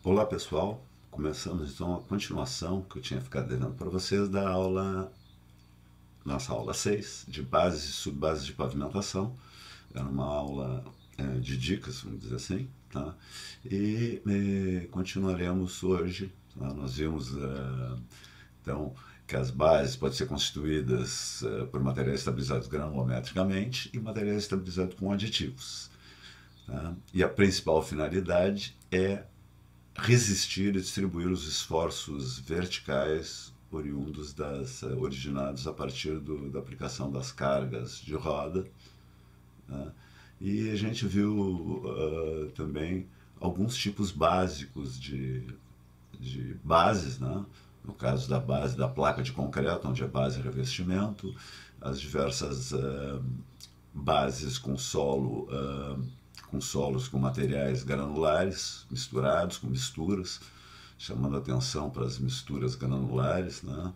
Olá pessoal, começamos então a continuação que eu tinha ficado devendo para vocês da aula, nossa aula 6 de bases e subbases de pavimentação. Era uma aula de dicas, vamos dizer assim, tá? E continuaremos hoje. Tá? Nós vimos então que as bases podem ser constituídas por materiais estabilizados granulometricamente e materiais estabilizados com aditivos. Tá? E a principal finalidade é resistir e distribuir os esforços verticais originados a partir da aplicação das cargas de roda. Né? E a gente viu também alguns tipos básicos de bases, né? No caso da base da placa de concreto, onde a base é revestimento, as diversas bases com solos com materiais granulares misturados, com misturas, chamando atenção para as misturas granulares, né?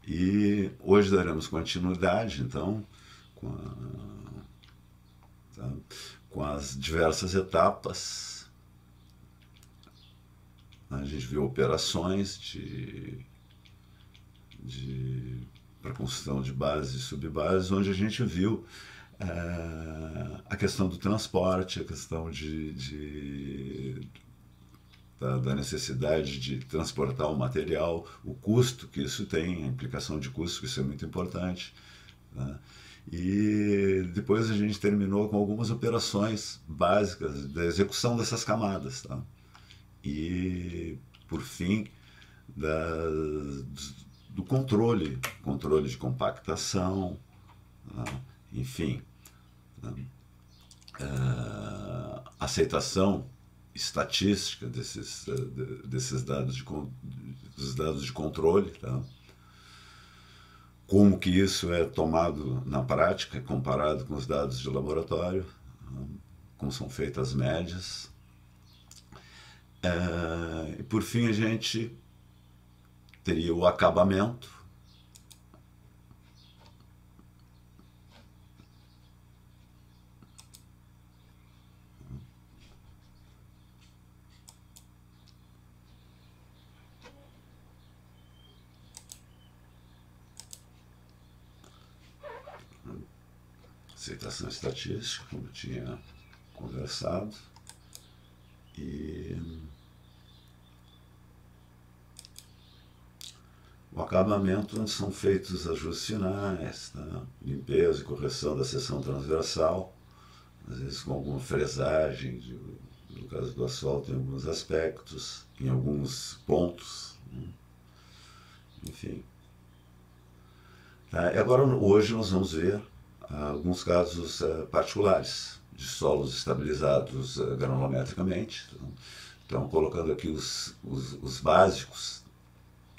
E hoje daremos continuidade, então, com, tá? Com as diversas etapas. A gente viu operações para construção de bases e subbases, onde a gente viu a questão do transporte, a questão da necessidade de transportar o material, o custo que isso tem, a implicação de custo, que isso é muito importante. Né? E depois a gente terminou com algumas operações básicas da execução dessas camadas. Tá? E, por fim, da, do controle de compactação, né? Enfim, né? Aceitação estatística desses dos dados de controle, tá? Como que isso é tomado na prática, comparado com os dados de laboratório, né? Como são feitas as médias. E por fim a gente teria o acabamento, aceitação estatística, como eu tinha conversado, e o acabamento, onde são feitos ajustes finais, tá? Limpeza e correção da seção transversal, às vezes com alguma fresagem, no caso do asfalto, em alguns aspectos, em alguns pontos, né? Enfim. Tá? E agora, hoje, nós vamos ver alguns casos particulares de solos estabilizados granulometricamente. Então, colocando aqui os básicos,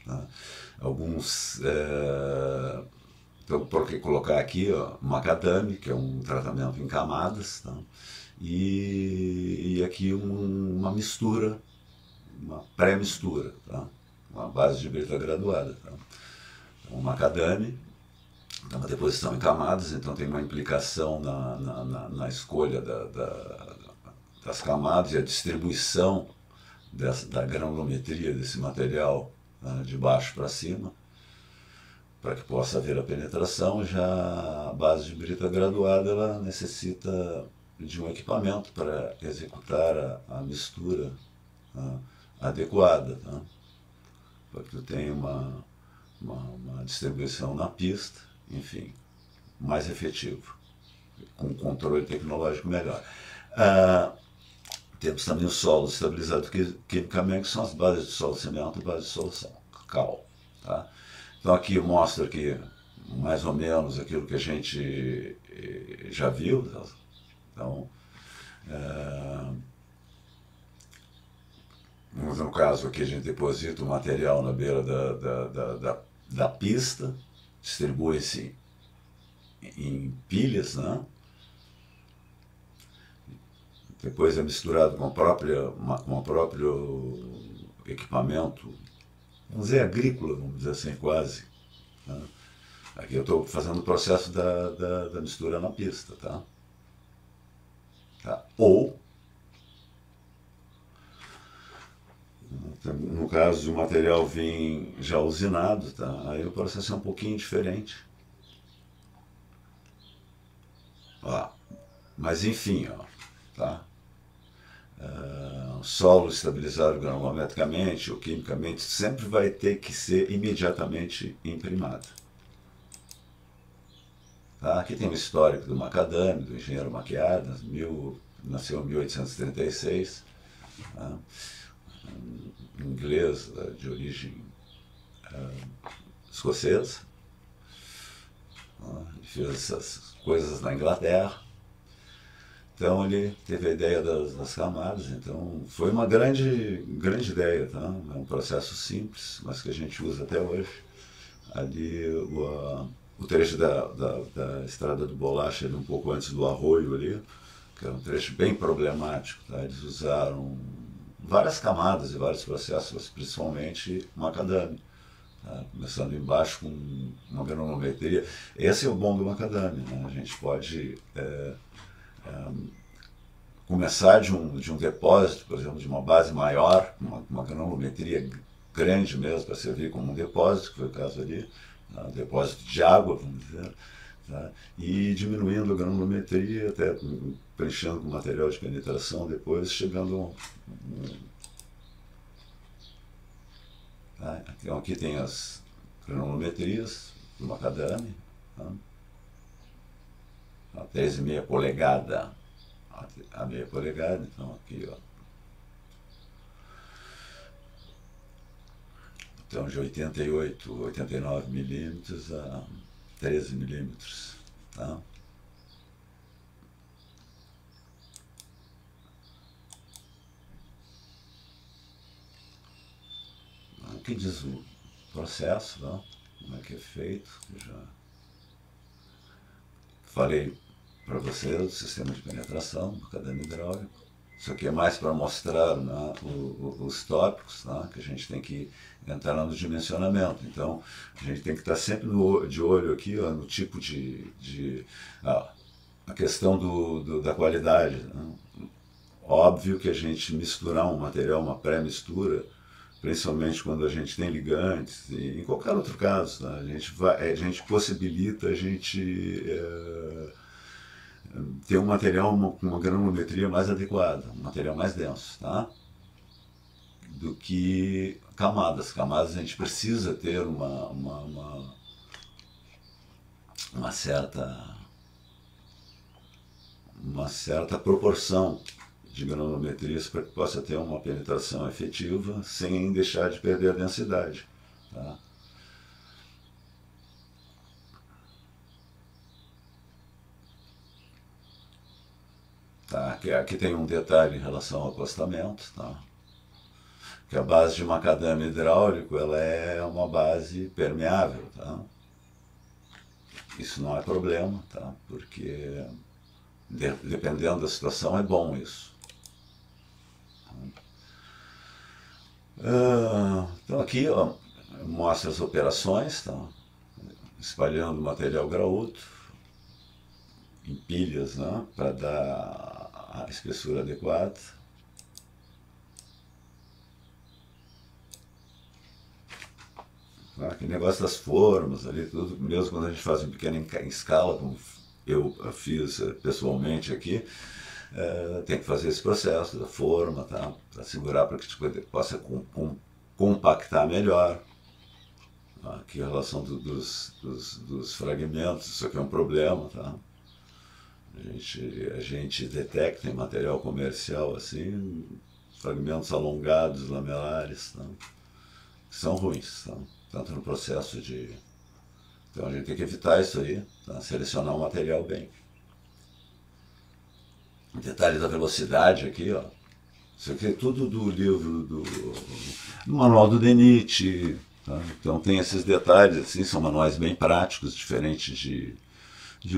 tá? Alguns. Então, por que colocar aqui ó, macadame, que é um tratamento em camadas, tá? E aqui uma mistura, uma pré-mistura, tá? Uma base de brita graduada. Tá? Então, o macadame, então, uma deposição em camadas, então tem uma implicação na escolha das camadas e a distribuição da granulometria desse material, né, de baixo para cima, para que possa haver a penetração. Já a base de brita graduada ela necessita de um equipamento para executar a mistura, né, adequada, né, para que tu tenha uma distribuição na pista, enfim, mais efetivo, com um controle tecnológico melhor. Temos também os solos estabilizados quimicamente, que são as bases de solo cimento e bases de solução, cal. Tá? Então aqui mostra aqui mais ou menos aquilo que a gente já viu. Então, no caso aqui a gente deposita o material na beira da pista, distribui-se em pilhas, né? Depois é misturado com o próprio equipamento, vamos dizer agrícola, vamos dizer assim, quase. Né? Aqui eu estou fazendo o processo da mistura na pista, tá? Tá? Ou, no caso do material vir já usinado, tá? Aí o processo é um pouquinho diferente. Ó, mas enfim, ó, tá? Solo estabilizado granulometricamente ou quimicamente sempre vai ter que ser imediatamente imprimado. Tá? Aqui tem o histórico do Macadame, do engenheiro Macchiadas, nasceu em 1836, tá? Inglês de origem escocesa, tá? Fez essas coisas na Inglaterra. Então ele teve a ideia das camadas, então foi uma grande ideia, tá? É um processo simples, mas que a gente usa até hoje. Ali o trecho da Estrada do Bolacha, um pouco antes do Arroio ali, que é um trecho bem problemático, tá? Eles usaram várias camadas e vários processos, principalmente macadame. Tá? Começando embaixo com uma granulometria. Esse é o bom do macadame, né? A gente pode começar de um depósito, por exemplo, de uma base maior, uma granulometria grande mesmo, para servir como um depósito, que foi o caso ali, tá? Um depósito de água, vamos dizer, tá? E diminuindo a granulometria, até preenchendo com material de penetração, depois chegando tá? Então aqui tem as granulometrias do macadame, tá? A 13,5 polegada, a meia polegada, então aqui, ó. Então de 88, 89 milímetros a 13 milímetros, tá? Aqui diz o processo, tá? Como é que é feito, eu já falei para vocês do sistema de penetração do macadame hidráulico. Isso aqui é mais para mostrar, né, os tópicos, né, que a gente tem que entrar no dimensionamento. Então, a gente tem que estar sempre de olho aqui, ó, no tipo a questão da qualidade. Né? Óbvio que a gente misturar um material, uma pré-mistura, principalmente quando a gente tem ligantes, e em qualquer outro caso, né, a gente possibilita a gente ter um material com uma granulometria mais adequada, um material mais denso, tá? Do que camadas. Camadas a gente precisa ter uma certa proporção de granulometrias para que possa ter uma penetração efetiva sem deixar de perder a densidade, tá? Tá? Aqui tem um detalhe em relação ao acostamento, tá? Que a base de macadame hidráulico ela é uma base permeável, tá? Isso não é problema, tá? Porque dependendo da situação é bom isso. Então aqui, ó, mostra as operações, tá? Espalhando material graúdo em pilhas, né? Para dar a espessura adequada. Aquele negócio das formas ali, tudo, mesmo quando a gente faz em pequena escala, como eu fiz pessoalmente aqui, tem que fazer esse processo da forma, tá? Para segurar para que a gente possa compactar melhor. Aqui a relação dos fragmentos, isso aqui é um problema, tá? A gente detecta em material comercial assim, fragmentos alongados, lamelares, tá? Que são ruins, tá? Tanto no processo de... Então a gente tem que evitar isso aí, tá? Selecionar o material bem. O detalhe da velocidade aqui, ó. Isso aqui é tudo do livro do manual do DENIT, tá? Então tem esses detalhes, assim, são manuais bem práticos, diferentes de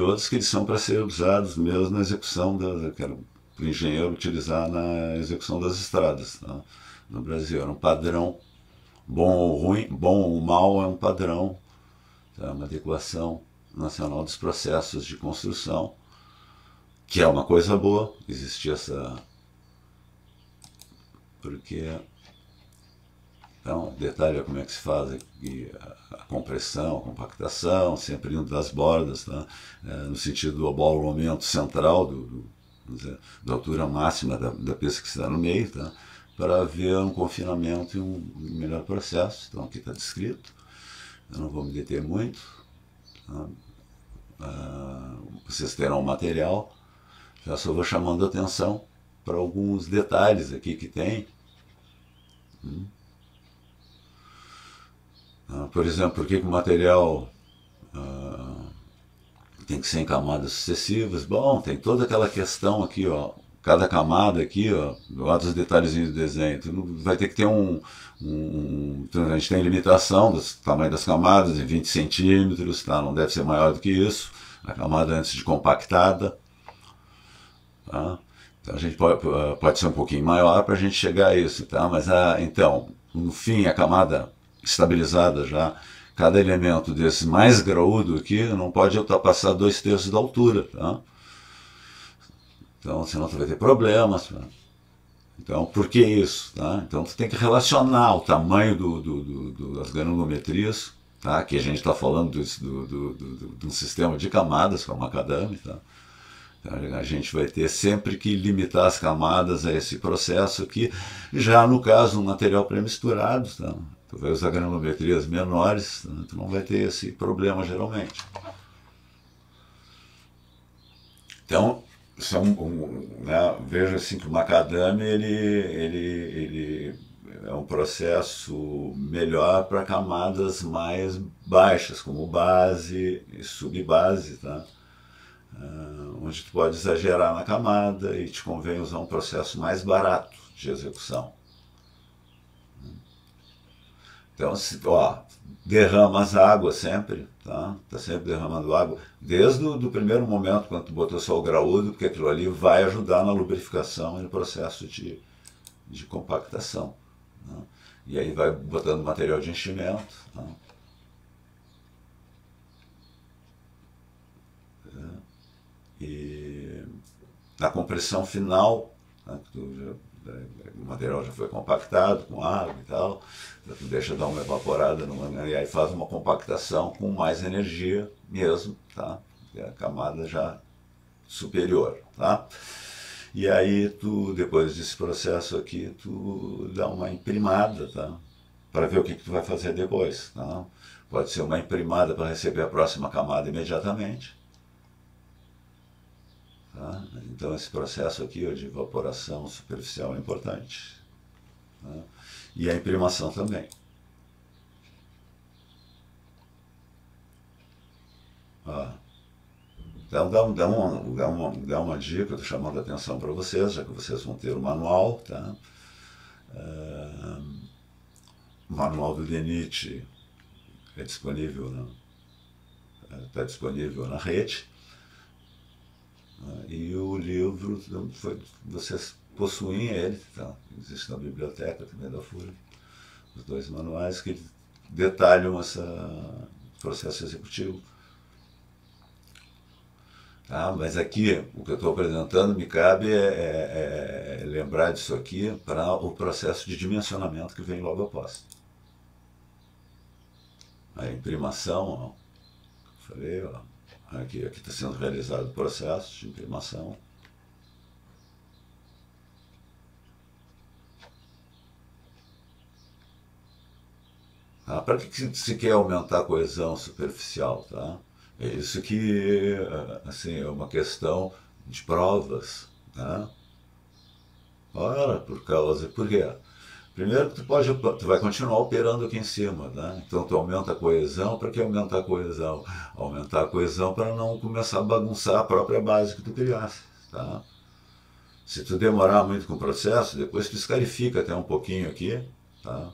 outros que eles são para ser usados mesmo na execução para o engenheiro utilizar na execução das estradas, tá? No Brasil. Era um padrão, bom ou ruim, bom ou mal é um padrão, tá? Uma adequação nacional dos processos de construção que é uma coisa boa, existir essa... Porque... Então, detalhe é como é que se faz aqui a compressão, a compactação, sempre indo das bordas, tá? No sentido do abalroamento central, da altura máxima da peça que está no meio, tá? Para haver um confinamento e um melhor processo. Então, aqui está descrito, eu não vou me deter muito. Tá? Vocês terão o material, já só vou chamando a atenção para alguns detalhes aqui que tem. Por exemplo, por que o material tem que ser em camadas sucessivas? Bom, tem toda aquela questão aqui, ó, cada camada aqui, ó, lá dos detalhezinhos do desenho, vai ter que ter então a gente tem limitação do tamanho das camadas em 20 centímetros, tá? Não deve ser maior do que isso, a camada antes de compactada. Tá? Então a gente pode ser um pouquinho maior para a gente chegar a isso, tá? Mas então, no fim, a camada estabilizada já, cada elemento desse mais graúdo aqui não pode ultrapassar 2/3 da altura, tá? Então, senão tu vai ter problemas. Tá? Então, por que isso? Tá? Então, tu tem que relacionar o tamanho das granulometrias, tá? Que a gente está falando de um sistema de camadas, que é o macadame, tá? Então, a gente vai ter sempre que limitar as camadas a esse processo aqui, já no caso do material pré-misturado, tá? Tu vai usar granulometrias menores, tá? Tu não vai ter esse problema geralmente. Então, isso é né, veja assim que o macadame ele é um processo melhor para camadas mais baixas, como base e subbase, tá? Onde tu pode exagerar na camada e te convém usar um processo mais barato de execução. Então, derrama as águas sempre, tá? Tá sempre derramando água, desde o primeiro momento, quando tu botou só o graúdo, porque aquilo ali vai ajudar na lubrificação e no processo de compactação. Né? E aí vai botando material de enchimento. Tá? E na compressão final, né, o material já foi compactado com água e tal, tu deixa dar uma evaporada e aí faz uma compactação com mais energia mesmo, tá? É a camada já superior, tá? E aí tu, depois desse processo aqui, tu dá uma imprimada, tá? Para ver o que tu vai fazer depois, tá? Pode ser uma imprimada para receber a próxima camada imediatamente. Tá? Então esse processo aqui de evaporação superficial é importante. Tá? E a imprimação também. Então dá uma dica, estou chamando a atenção para vocês, já que vocês vão ter o manual. Tá? O manual do DENIT é disponível, está disponível na rede. E o livro, vocês possuem ele, tá? Existe na biblioteca também da Folha, os dois manuais que detalham esse processo executivo. Tá? Mas aqui, o que eu estou apresentando, me cabe lembrar disso aqui para o processo de dimensionamento que vem logo após. A imprimação, ó, falei, ó. Aqui está sendo realizado o processo de imprimação. Para que se quer aumentar a coesão superficial? Tá? É isso que assim, é uma questão de provas. Tá? Ora, por quê? Primeiro que tu vai continuar operando aqui em cima, né? Então tu aumenta a coesão. Para que aumentar a coesão? Aumentar a coesão para não começar a bagunçar a própria base que tu criasse, tá? Se tu demorar muito com o processo, depois tu escarifica até um pouquinho aqui, tá?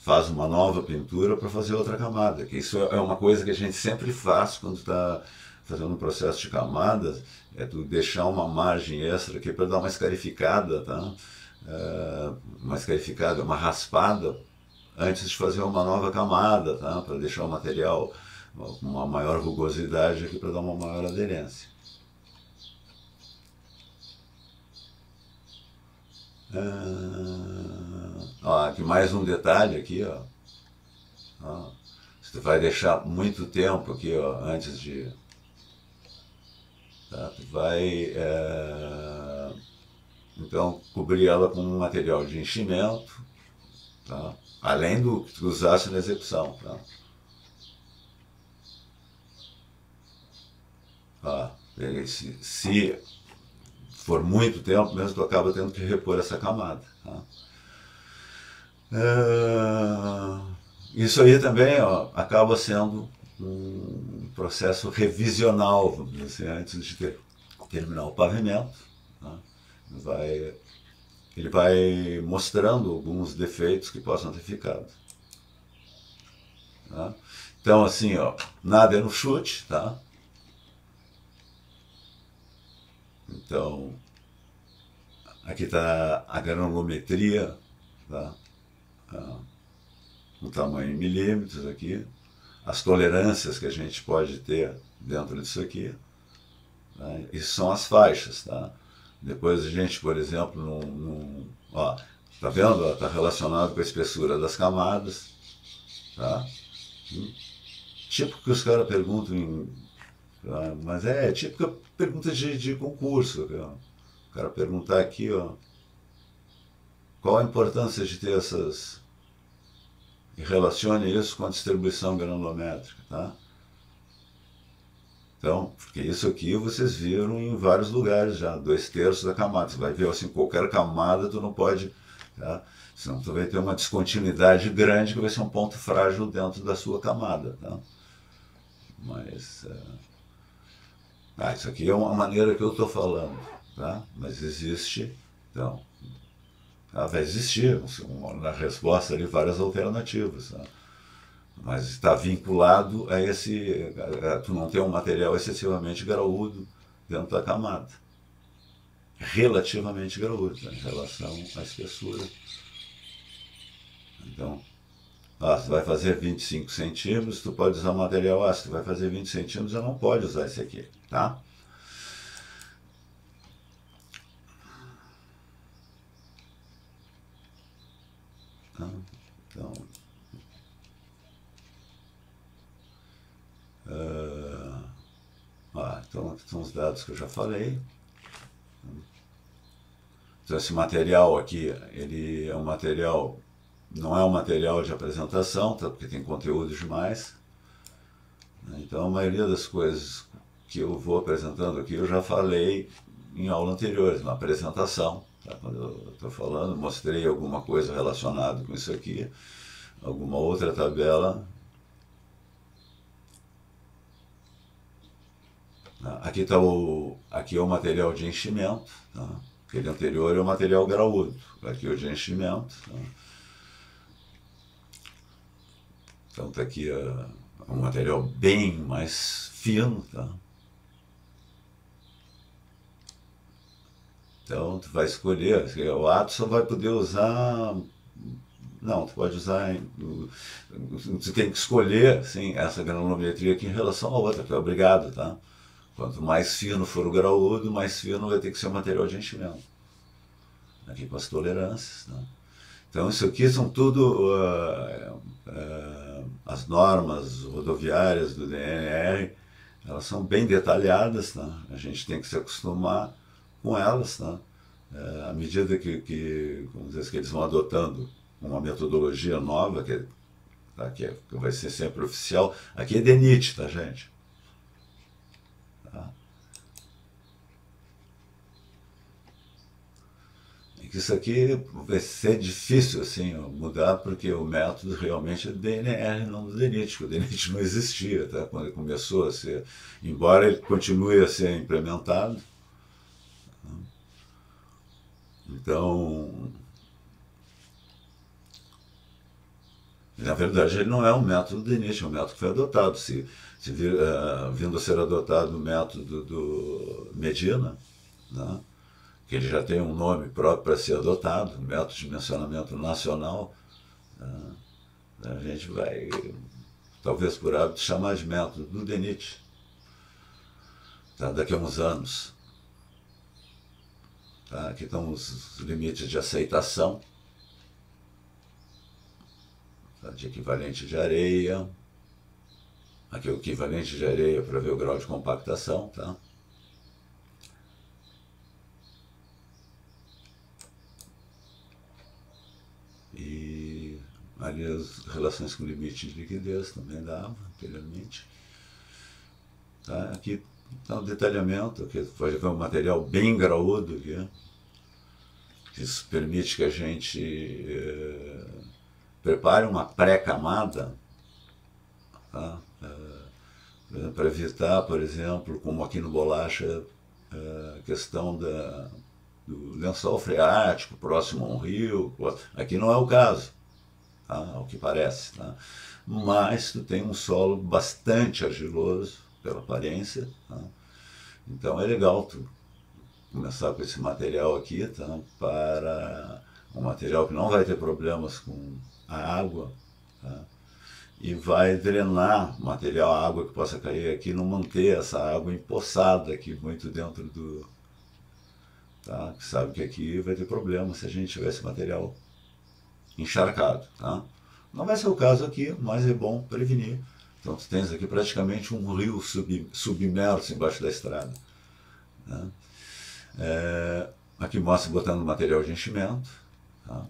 Faz uma nova pintura para fazer outra camada, que isso é uma coisa que a gente sempre faz quando está fazendo um processo de camadas, é tu deixar uma margem extra aqui para dar uma escarificada, tá? Uma escarificada, uma raspada antes de fazer uma nova camada, tá? Para deixar o material com uma maior rugosidade aqui para dar uma maior aderência. Ó, aqui mais um detalhe aqui, ó. Ó, você vai deixar muito tempo aqui, ó, antes de... Tá? Tu vai, então, cobrir ela com um material de enchimento, tá? Além do que tu usasse na execução. Tá? Ó, se for muito tempo mesmo, tu acaba tendo que repor essa camada. Tá? Isso aí também, ó, acaba sendo um processo revisional, vamos dizer assim, antes de terminar o pavimento. Tá? Ele vai mostrando alguns defeitos que possam ter ficado. Tá? Então, assim, ó, nada é no chute, tá? Então, aqui está a granulometria, tá? O tamanho em milímetros aqui, as tolerâncias que a gente pode ter dentro disso aqui, tá? Isso são as faixas, tá? Depois a gente, por exemplo, ó, tá vendo? Está relacionado com a espessura das camadas, tá? Tipo que os caras perguntam, mas é típica pergunta de concurso, cara. O cara perguntar aqui, ó, qual a importância de ter essas... E relacione isso com a distribuição granulométrica, tá? Então, porque isso aqui vocês viram em vários lugares já, 2/3 da camada. Você vai ver assim, qualquer camada tu não pode, tá? Senão tu vai ter uma descontinuidade grande que vai ser um ponto frágil dentro da sua camada, tá? Mas, isso aqui é uma maneira que eu estou falando, tá? Mas existe, então, vai existir na resposta ali várias alternativas, tá? Mas está vinculado a tu não ter um material excessivamente graúdo dentro da camada. Relativamente graúdo, né, em relação à espessura. Então, se tu vai fazer 25 centímetros, tu pode usar material, se tu vai fazer 20 centímetros, eu não pode usar esse aqui, tá? Então, então aqui estão os dados que eu já falei. Então esse material aqui, ele é um material, não é um material de apresentação, tá? Porque tem conteúdo demais. Então a maioria das coisas que eu vou apresentando aqui eu já falei em aula anteriores, na apresentação. Tá? Quando eu estou falando, mostrei alguma coisa relacionada com isso aqui, alguma outra tabela. Aqui é o material de enchimento, tá? Aquele anterior é o material graúdo, aqui é o de enchimento. Tá? Então está aqui um material bem mais fino, tá? Então tu vai escolher, o ato só vai poder usar... Não, tu pode usar... Você tem que escolher assim, essa granulometria aqui em relação à outra, tu é obrigado, tá? Quanto mais fino for o graúdo, mais fino vai ter que ser o material de enchimento. Aqui com as tolerâncias. Tá? Então isso aqui são tudo as normas rodoviárias do DNR, elas são bem detalhadas, tá? A gente tem que se acostumar com elas, tá? À medida que eles vão adotando uma metodologia nova, que vai ser sempre oficial. Aqui é DENIT, tá, gente? Tá? E que isso aqui vai ser difícil assim, mudar, porque o método realmente é do DNR, não do DENIT, porque o DENIT não existia, tá? Quando ele começou a ser, embora ele continue a ser implementado. Então, na verdade, ele não é um método DENIT, é um método que foi adotado. Vindo a ser adotado o método do Medina, né, que ele já tem um nome próprio para ser adotado, método de dimensionamento nacional, né, a gente vai, talvez por hábito, chamar de método do DENIT, tá, daqui a uns anos. Tá? Aqui estão os limites de aceitação, tá? De equivalente de areia. Aqui o equivalente de areia para ver o grau de compactação. Tá? E ali as relações com limite de liquidez também dava anteriormente. Tá? Aqui está o detalhamento, que pode ver um material bem graúdo aqui. Isso permite que a gente prepare uma pré-camada, tá? Para evitar, por exemplo, como aqui no Bolacha, a questão do lençol freático próximo a um rio. Aqui não é o caso, tá? Ao que parece. Tá? Mas tu tem um solo bastante argiloso, pela aparência. Tá? Então é legal tu começar com esse material aqui, tá? Para um material que não vai ter problemas com a água, tá? E vai drenar o material, a água que possa cair aqui, não manter essa água empoçada aqui muito dentro do... Tá? Sabe que aqui vai ter problema se a gente tiver esse material encharcado. Tá? Não vai ser o caso aqui, mas é bom prevenir. Então tu tens aqui praticamente um rio submerso embaixo da estrada. Tá? Aqui mostra botando material de enchimento. Tá?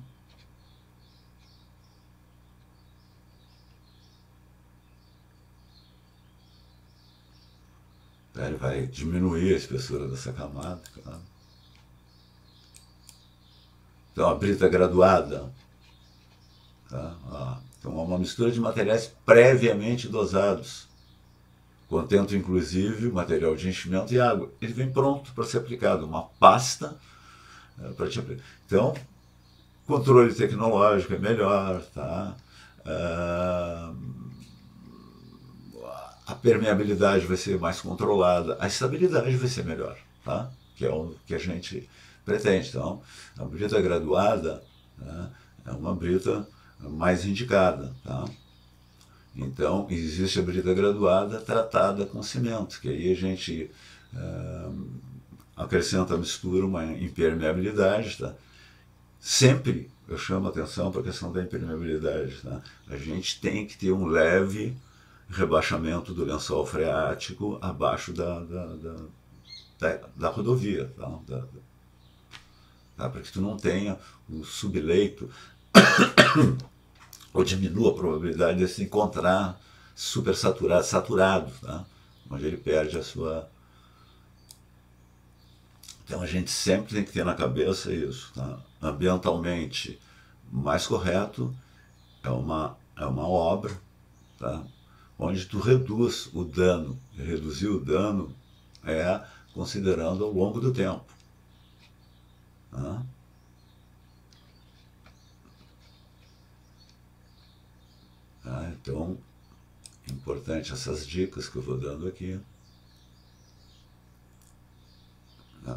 Ele vai diminuir a espessura dessa camada. Claro. Então a brita graduada. Tá? Então é uma mistura de materiais previamente dosados, contendo inclusive material de enchimento e água. Ele vem pronto para ser aplicado, uma pasta para te aplicar. Então, controle tecnológico é melhor, tá? A permeabilidade vai ser mais controlada, a estabilidade vai ser melhor, tá? Que é o que a gente pretende. Então, a brita graduada, tá? É uma brita mais indicada, tá? Então, existe a brita graduada tratada com cimento, que aí a gente acrescenta a mistura, uma impermeabilidade, tá? Sempre eu chamo a atenção para a questão da impermeabilidade, tá? A gente tem que ter um leve rebaixamento do lençol freático abaixo da rodovia, tá? Para que tu não tenha o subleito ou diminua a probabilidade de se encontrar saturado, tá? Onde ele perde a sua... Então a gente sempre tem que ter na cabeça isso, tá? Ambientalmente mais correto é uma obra, tá? Onde tu reduz o dano. Reduzir o dano é considerando ao longo do tempo. Tá? Então, é importante essas dicas que eu vou dando aqui.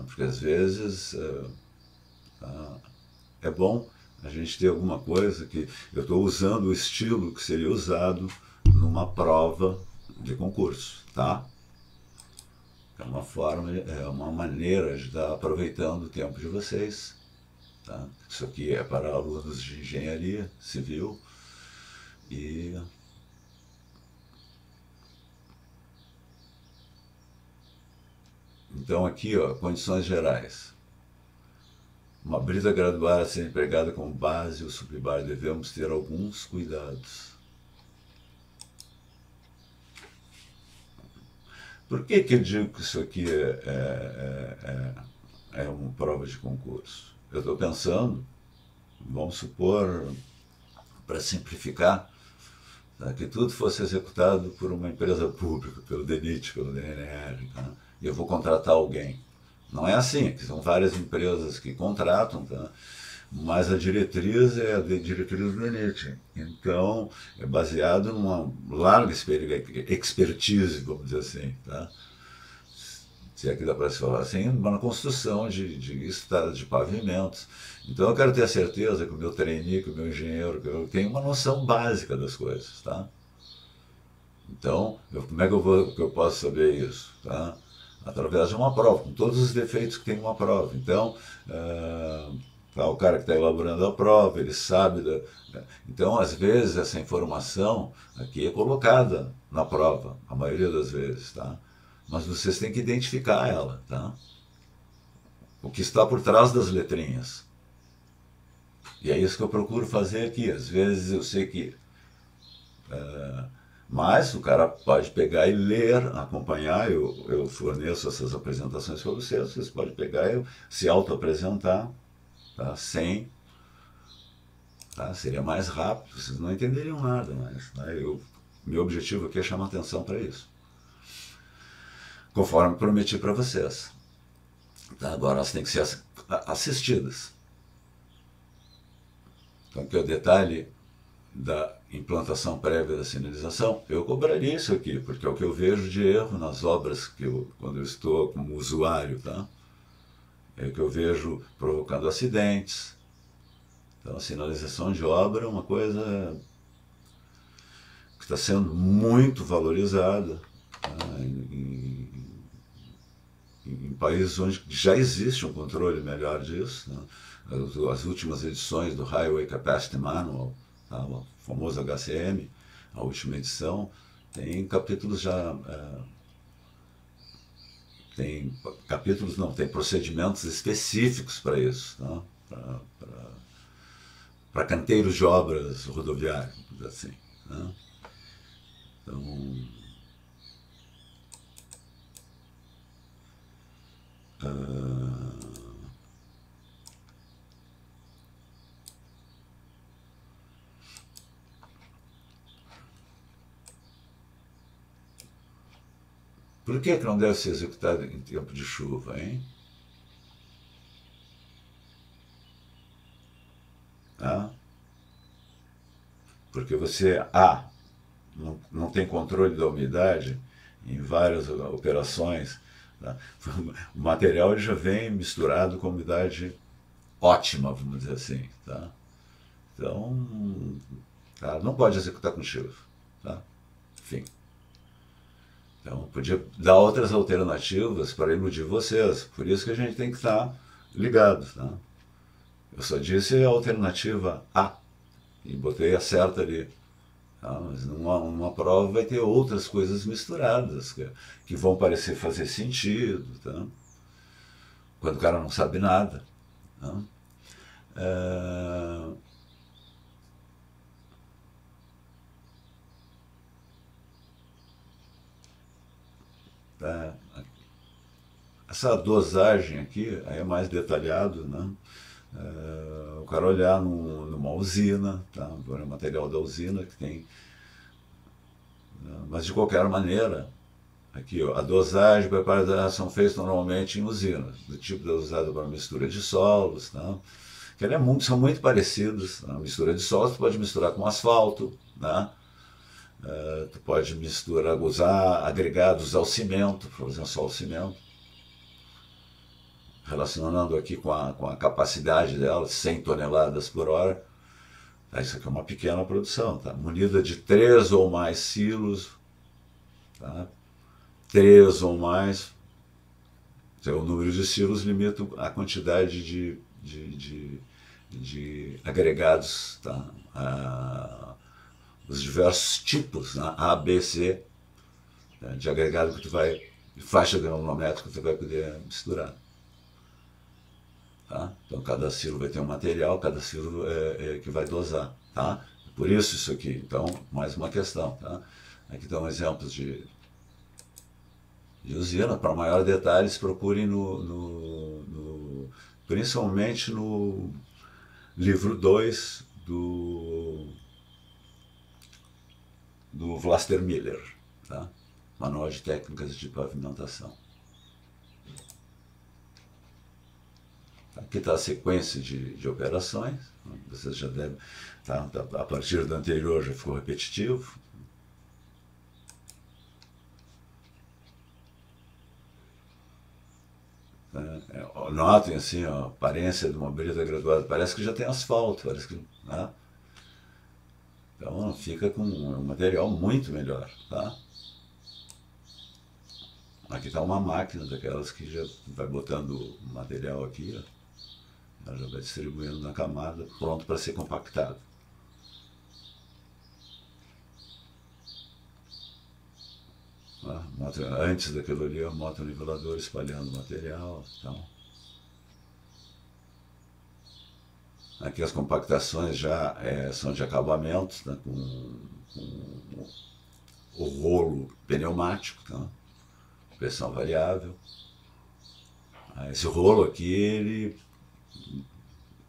Porque às vezes é bom a gente ter alguma coisa que eu estou usando o estilo que seria usado numa prova de concurso, tá? É uma forma, é uma maneira de estar aproveitando o tempo de vocês, tá? Isso aqui é para alunos de engenharia civil e então aqui, ó, condições gerais. Uma brita graduada a ser empregada como base ou sublibar, devemos ter alguns cuidados. Por que eu digo que isso aqui é uma prova de concurso? Eu estou pensando, vamos supor, para simplificar, tá, que tudo fosse executado por uma empresa pública, pelo DENIT, pelo DNR, tá? E eu vou contratar alguém. Não é assim, que são várias empresas que contratam, tá? Mas a diretriz é a diretriz do DENIT. Então, é baseado numa larga expertise, vamos dizer assim, tá? Se é que dá para se falar assim, na construção de estradas, de pavimentos. Então, eu quero ter a certeza que o meu trainee, que o meu engenheiro, que eu tenho uma noção básica das coisas, tá? Então, como é que eu posso saber isso, tá? através de uma prova, com todos os defeitos que tem uma prova. Então, o cara que está elaborando a prova, ele sabe. Então, às vezes, essa informação aqui é colocada na prova, a maioria das vezes, tá? Mas vocês têm que identificar ela, tá? O que está por trás das letrinhas. E é isso que eu procuro fazer aqui. Às vezes eu sei que... mas o cara pode pegar e ler, acompanhar, eu forneço essas apresentações para vocês podem pegar e se auto-apresentar, tá? Sem... Tá? Seria mais rápido, vocês não entenderiam nada, mas né, meu objetivo aqui é chamar atenção para isso. Conforme prometi para vocês. Tá? Agora elas têm que ser assistidas. Então, aqui é o detalhe da implantação prévia da sinalização. Eu cobraria isso aqui, porque é o que eu vejo de erro nas obras que quando eu estou como usuário, tá? É o que eu vejo provocando acidentes. Então, a sinalização de obra é uma coisa que está sendo muito valorizada, tá? Em países onde já existe um controle melhor disso, né? As últimas edições do Highway Capacity Manual, tá? O famoso HCM, a última edição, tem capítulos já... tem capítulos, não, tem procedimentos específicos para isso, tá? Para canteiros de obras rodoviárias, assim, né? Então... por que não deve ser executado em tempo de chuva, hein? Tá? Porque você, não tem controle da umidade em várias operações, tá? O material ele já vem misturado com umidade ótima, vamos dizer assim, tá? Então, tá? Não pode executar com chuva, tá? Enfim. Então, podia dar outras alternativas para iludir vocês. Por isso que a gente tem que estar ligado, tá? Eu só disse a alternativa A e botei a certa ali. Tá? Mas numa prova vai ter outras coisas misturadas que vão parecer fazer sentido, tá? Quando o cara não sabe nada. Tá? Tá? Essa dosagem aqui aí é mais detalhado, né? O cara olhar numa usina, tá? O material da usina que tem, mas de qualquer maneira, aqui ó, a dosagem e preparação são feitas normalmente em usinas, do tipo usada para mistura de solos, tá? Que são muito parecidos. A mistura de solos tu pode misturar com asfalto, né? Tu pode usar agregados ao cimento, por exemplo, só o cimento. Relacionando aqui com a capacidade dela, 100 toneladas por hora. Isso aqui é uma pequena produção, tá? Munida de 3 ou mais silos, tá? 3 ou mais. Então, o número de silos limita a quantidade de agregados, tá? Os diversos tipos, né? A, B, C, tá? De agregado que tu vai, faixa granulométrica que tu vai poder misturar. Tá? Então cada silo vai ter um material, cada silo que vai dosar, tá? Por isso aqui. Então, mais uma questão, tá? Aqui estão exemplos de usina. Para maiores detalhes, procurem principalmente no livro 2 do Vlaster Miller, tá? Manual de Técnicas de Pavimentação. Aqui está a sequência de operações, vocês já devem, tá? A partir da anterior já ficou repetitivo. Notem assim, a aparência de uma brita graduada, parece que já tem asfalto, parece que, né? Então fica com um material muito melhor, tá? aqui está uma máquina daquelas que já vai botando o material aqui, ó, ela já vai distribuindo na camada, pronto para ser compactado. Antes daquilo ali, o motonivelador espalhando o material. Então. Aqui as compactações já são de acabamento, né, com o rolo pneumático, tá? Pressão variável. Esse rolo aqui, ele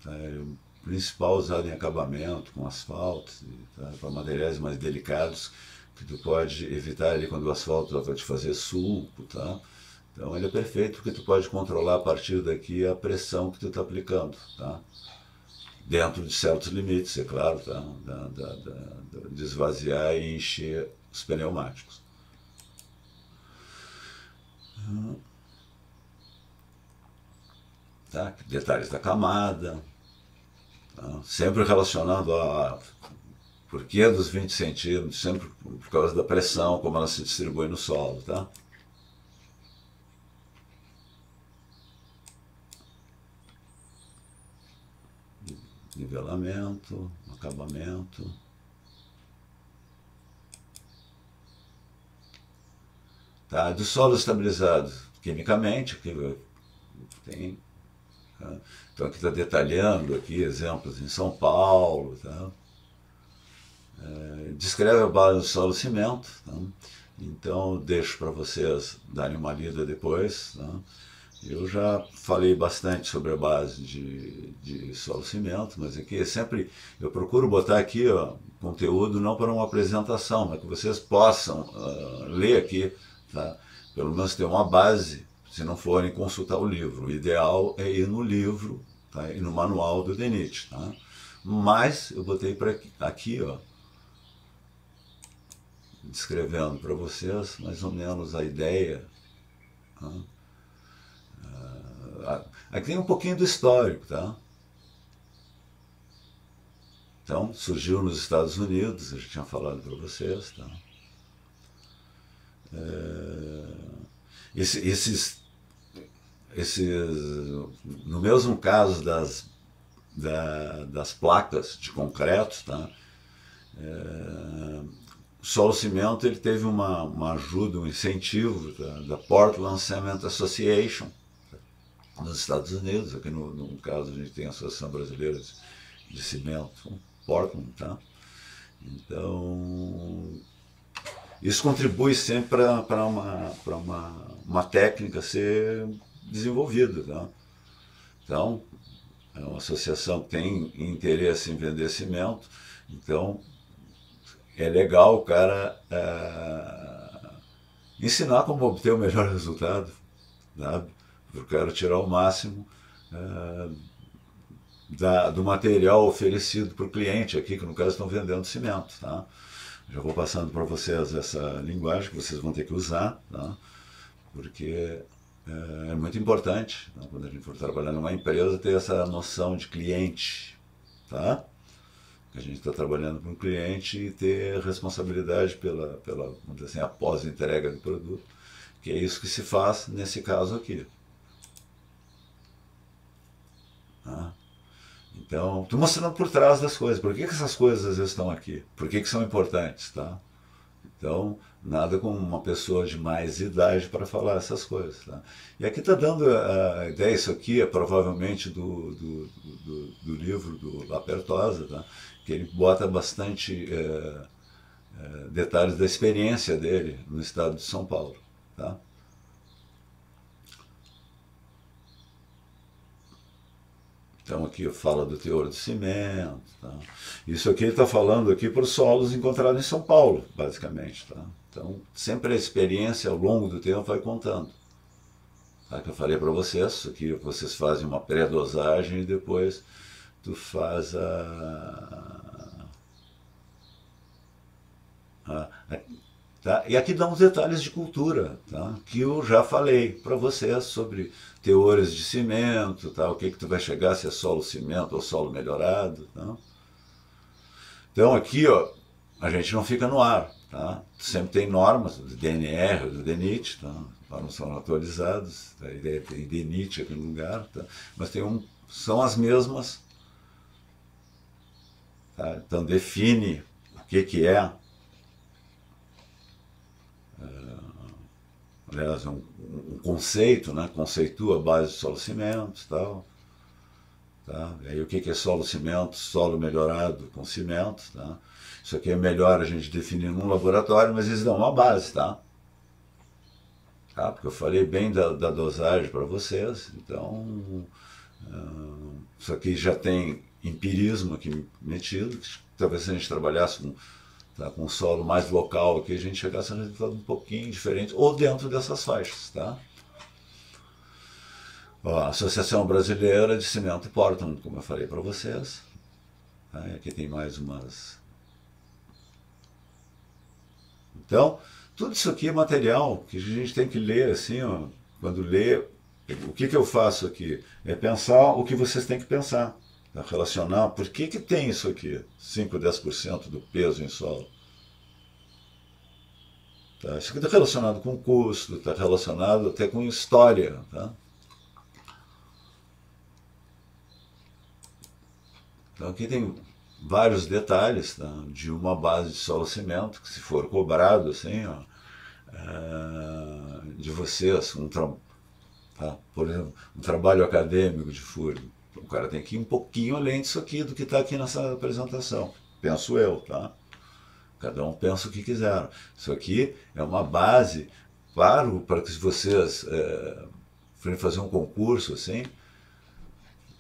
é o principal usado em acabamento, com asfalto, tá? Para materiais mais delicados, que tu pode evitar ali quando o asfalto vai te fazer sulco, tá? Então ele é perfeito porque tu pode controlar a partir daqui a pressão que tu está aplicando, tá? Dentro de certos limites, é claro, tá? De esvaziar e encher os pneumáticos. Tá? Detalhes da camada, tá? Sempre relacionando a porquê dos 20 centímetros, sempre por causa da pressão, como ela se distribui no solo. Tá? Nivelamento, acabamento. Tá? Do solo estabilizado quimicamente, aqui tem. Tá? Então aqui está detalhando aqui exemplos em São Paulo. Tá? Descreve a base do solo cimento. Tá? Então deixo para vocês darem uma lida depois. Tá? Eu já falei bastante sobre a base de solo cimento, mas aqui sempre eu procuro botar aqui, ó, conteúdo não para uma apresentação, mas que vocês possam ler aqui, tá? Pelo menos ter uma base, se não forem consultar o livro. O ideal é ir no livro, tá? E no manual do DENIT. Tá? Mas eu botei para aqui, ó, descrevendo para vocês mais ou menos a ideia. Tá? Aqui tem um pouquinho do histórico, tá? Então, surgiu nos Estados Unidos, eu já tinha falado para vocês, tá? No mesmo caso das placas de concreto, tá? O solo cimento ele teve uma ajuda, um incentivo da Portland Cement Association, nos Estados Unidos. Aqui no caso a gente tem a Associação Brasileira de Cimento, Portland, tá? Então isso contribui sempre para uma técnica ser desenvolvida, tá? Então é uma associação que tem interesse em vender cimento, então é legal o cara ensinar como obter o melhor resultado, sabe? Eu quero tirar o máximo do material oferecido para o cliente aqui, que no caso estão vendendo cimento. Tá? Já vou passando para vocês essa linguagem que vocês vão ter que usar, tá? Porque é muito importante, tá? Quando a gente for trabalhar numa empresa, ter essa noção de cliente. Tá? Que a gente está trabalhando para um cliente e ter responsabilidade pela vamos dizer assim, a pós-entrega do produto, que é isso que se faz nesse caso aqui. Tá? Então, estou mostrando por trás das coisas. Por que essas coisas às vezes estão aqui? Por que são importantes? Tá? Então, nada como uma pessoa de mais idade para falar essas coisas. Tá? E aqui está dando a ideia, isso aqui é provavelmente do livro do Lapertosa, tá? Que ele bota bastante detalhes da experiência dele no estado de São Paulo. Tá? Então aqui fala do teor do cimento. Tá? Isso aqui ele está falando aqui para os solos encontrados em São Paulo, basicamente. Tá? Então sempre a experiência ao longo do tempo vai contando. Tá? Que eu falei para vocês, isso aqui vocês fazem uma pré-dosagem e depois tu faz tá? E aqui dá uns detalhes de cultura, tá? Que eu já falei para vocês sobre teores de cimento, tá? O que tu vai chegar, se é solo cimento ou solo melhorado. Tá? Então aqui, ó, a gente não fica no ar. Tá? Sempre tem normas do DNR, do DENIT, tá? não são atualizados, tá? Tem DENIT aqui no lugar, tá? Mas são as mesmas. Tá? Então define o que é, aliás, um conceito, né? Conceitua a base de solo-cimento e tal. Tá? E aí o que é solo-cimento? Solo melhorado com cimento. Tá? Isso aqui é melhor a gente definir num laboratório, mas eles dão uma base, tá? Porque eu falei bem da dosagem para vocês, então isso aqui já tem empirismo aqui metido. Talvez se a gente trabalhasse com um solo mais local aqui, a gente chegasse a um resultado um pouquinho diferente, ou dentro dessas faixas. Tá? Ó, a Associação Brasileira de Cimento e Portland, como eu falei para vocês. Tá? E aqui tem mais umas. Então, tudo isso aqui é material que a gente tem que ler assim, ó, quando lê. O que eu faço aqui? É pensar o que vocês têm que pensar. Tá? Relacionar, por que tem isso aqui? 5, 10% do peso em solo. Tá? Isso aqui está relacionado com custo, está relacionado até com história. Tá? Então aqui tem vários detalhes, tá? De uma base de solo-cimento, que se for cobrado assim, ó, de vocês, tá? Por exemplo, um trabalho acadêmico de furo, o cara tem que ir um pouquinho além disso aqui, do que está aqui nessa apresentação, penso eu, tá? Cada um pensa o que quiser. Isso aqui é uma base para que vocês forem fazer um concurso assim,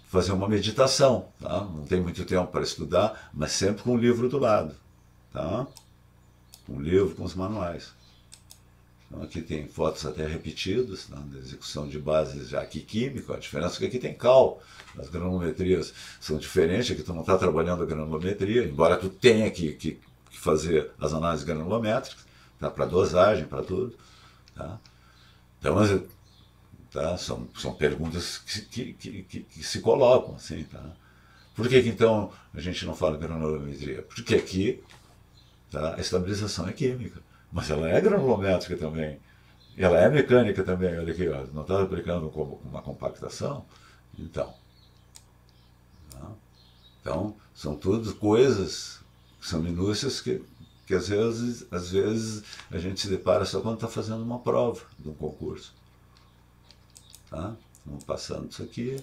fazer uma meditação, tá? Não tem muito tempo para estudar, mas sempre com um livro do lado, tá? Um livro com os manuais. Então aqui tem fotos até repetidas, tá? Da execução de bases já aqui química. A diferença é que aqui tem cal, as granulometrias são diferentes, aqui tu não está trabalhando a granulometria, embora tu tenha que fazer as análises granulométricas, tá? Para dosagem, para tudo, tá? Então, tá? São perguntas que se colocam, assim, tá? Por que então a gente não fala granulometria? Porque aqui, tá, a estabilização é química, mas ela é granulométrica também, ela é mecânica também. Olha aqui, ó, não está aplicando uma compactação, então, tá? Então são tudo coisas, são minúcias que às vezes a gente se depara só quando está fazendo uma prova de um concurso. Tá? Vamos passando isso aqui.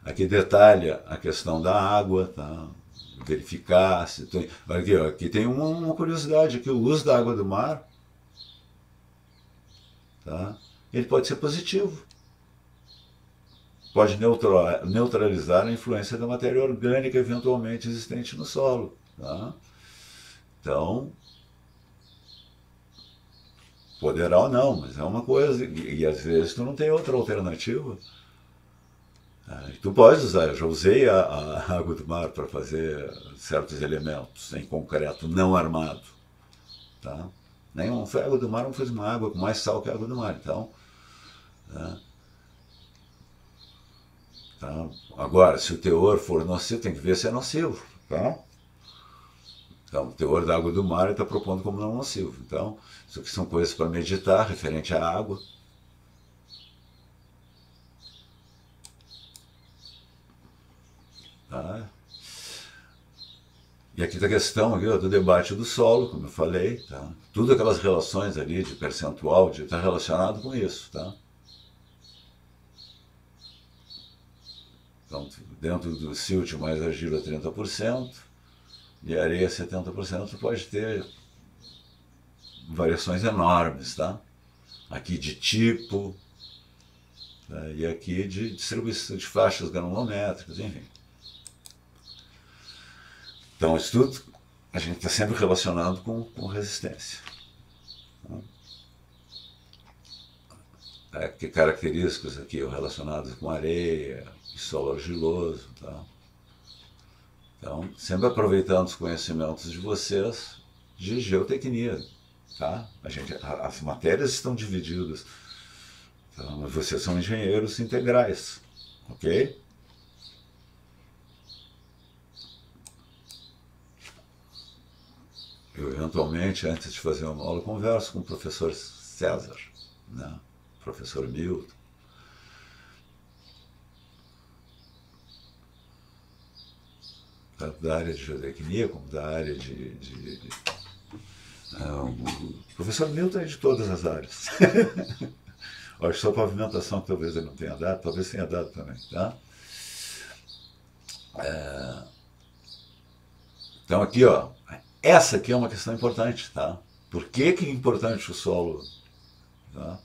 Aqui detalha a questão da água, tá? Verificar se tem. Aqui, ó, aqui tem uma curiosidade aqui, o uso da água do mar, tá? Ele pode ser positivo. Pode neutralizar a influência da matéria orgânica eventualmente existente no solo. Tá? Então, poderá ou não, mas é uma coisa, e às vezes tu não tem outra alternativa. Tu pode usar, eu já usei a água do mar para fazer certos elementos em concreto não armado. Tá? Nenhum, foi água do mar, não fez uma água com mais sal que a água do mar. Então, tá? Agora, se o teor for nocivo, tem que ver se é nocivo. Tá? Então, o teor da água do mar está propondo como não nocivo. Então, isso aqui são coisas para meditar, referente à água. Tá? E aqui está a questão aqui, ó, do debate do solo, como eu falei. Tá? Tudo aquelas relações ali de percentual está relacionado com isso. Tá? Então, dentro do silt mais argila 30% e areia 70%, pode ter variações enormes, tá? Aqui de tipo, tá? E aqui de distribuição de faixas granulométricas, enfim. Então, isso tudo a gente está sempre relacionado com resistência. Tá? Que características aqui relacionadas com areia e solo argiloso. Tá? Então, sempre aproveitando os conhecimentos de vocês de geotecnia. Tá? As matérias estão divididas, tá? Mas vocês são engenheiros integrais, ok? eu eventualmente, antes de fazer uma aula, converso com o professor César, né? Professor Milton. Tanto da área de geotecnia como da área o professor Milton é de todas as áreas. Acho que só pavimentação que talvez ele não tenha dado, talvez tenha dado também, tá? Então aqui, ó, essa aqui é uma questão importante, tá? Por que que é importante o solo? Tá?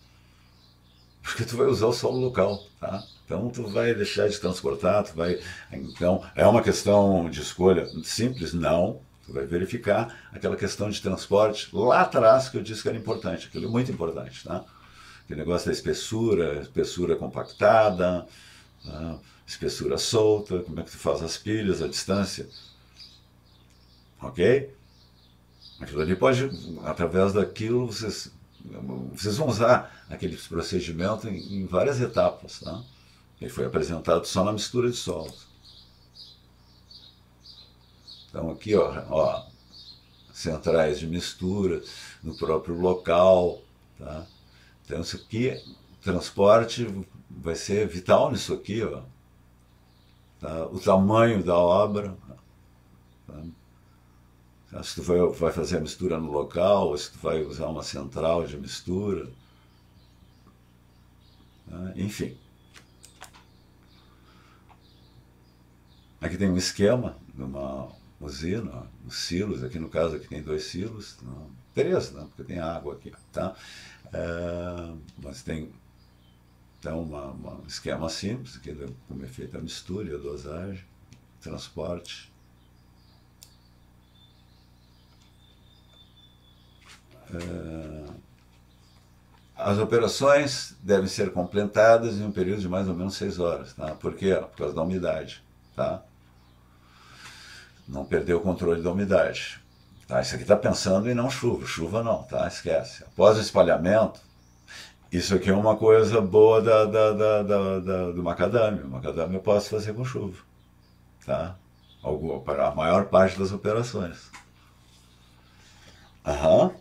Porque tu vai usar o solo local, tá? Então tu vai deixar de transportar, tu vai... Então é uma questão de escolha simples? Não. Tu vai verificar aquela questão de transporte lá atrás que eu disse que era importante, aquilo é muito importante, tá? Aquele negócio da espessura compactada, tá? Espessura solta, como é que tu faz as pilhas, a distância, ok? Aquilo ali pode, através daquilo, vocês vão usar aquele procedimento em várias etapas, tá? Ele foi apresentado só na mistura de solos. Então aqui, ó, centrais de mistura no próprio local, tá? Então isso aqui, transporte vai ser vital nisso aqui, ó. Tá? O tamanho da obra, tá? Se tu vai fazer a mistura no local, ou se tu vai usar uma central de mistura, tá? Enfim. Aqui tem um esquema de uma usina, os silos, aqui no caso aqui tem 2 silos, não, 3, né, porque tem água aqui, tá? Mas tem então um esquema simples, aqui como é feita a mistura e a dosagem, transporte. As operações devem ser completadas em um período de mais ou menos 6 horas, tá? Por quê? Por causa da umidade, tá? Não perder o controle da umidade. Tá? Isso aqui está pensando em não chuva, chuva não, tá? Esquece. Após o espalhamento, isso aqui é uma coisa boa do macadâmio. O macadâmio eu posso fazer com chuva, tá? Para a maior parte das operações. Aham.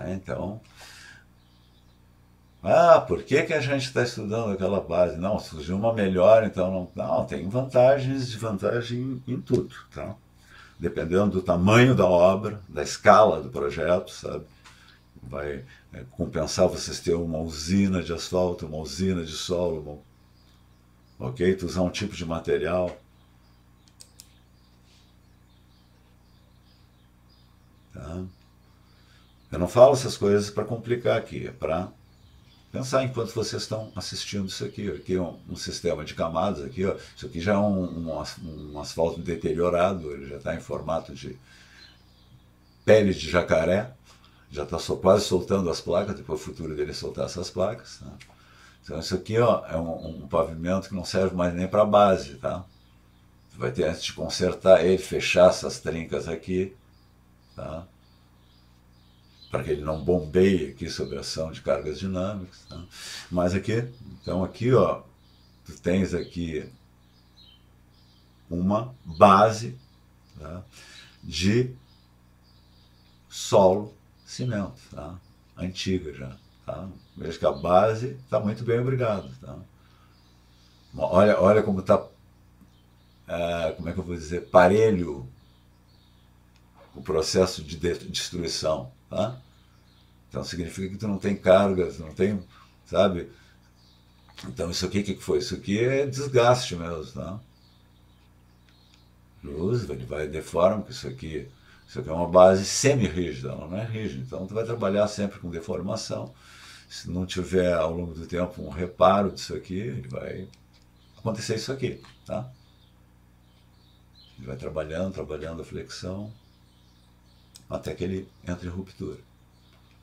Então, por que que a gente está estudando aquela base? Não, surgiu uma melhor, então não, tem vantagens e vantagem em tudo, tá? Dependendo do tamanho da obra, da escala do projeto, sabe? Vai compensar vocês terem uma usina de asfalto, uma usina de solo, ok? Tu usar um tipo de material. Tá? Eu não falo essas coisas para complicar aqui, é para pensar enquanto vocês estão assistindo isso aqui. Aqui é um sistema de camadas, aqui, ó. Isso aqui já é um asfalto deteriorado, ele já está em formato de pele de jacaré, já está quase soltando as placas, depois o futuro dele é soltar essas placas. Tá? Então isso aqui, ó, é um pavimento que não serve mais nem para base, tá? Você vai ter, antes de consertar ele, fechar essas trincas aqui, tá? Para que ele não bombeie aqui sob a ação de cargas dinâmicas. Tá? Mas aqui, então aqui, ó, tu tens aqui uma base, tá, de solo cimento, tá? Antiga já. Tá? Veja que a base está muito bem, obrigado. Tá? Olha como está, como é que eu vou dizer, parelho o processo de destruição. Tá? Então significa que tu não tem cargas, não tem, sabe? Então isso aqui, o que foi? Isso aqui é desgaste mesmo, tá? Ele vai deforma, que isso aqui é uma base semi-rígida, ela não é rígida. Então tu vai trabalhar sempre com deformação. Se não tiver ao longo do tempo um reparo disso aqui, ele vai acontecer isso aqui, tá? Ele vai trabalhando a flexão, até que ele entre em ruptura.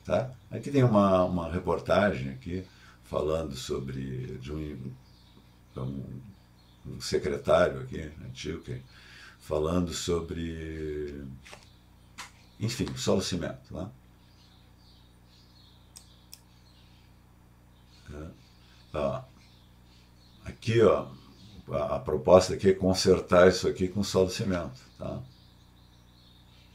Tá? Aqui tem uma reportagem aqui falando sobre um secretário aqui, antigo, falando sobre, enfim, solo cimento. Tá? Aqui, ó, a proposta aqui é consertar isso aqui com solo cimento. Tá?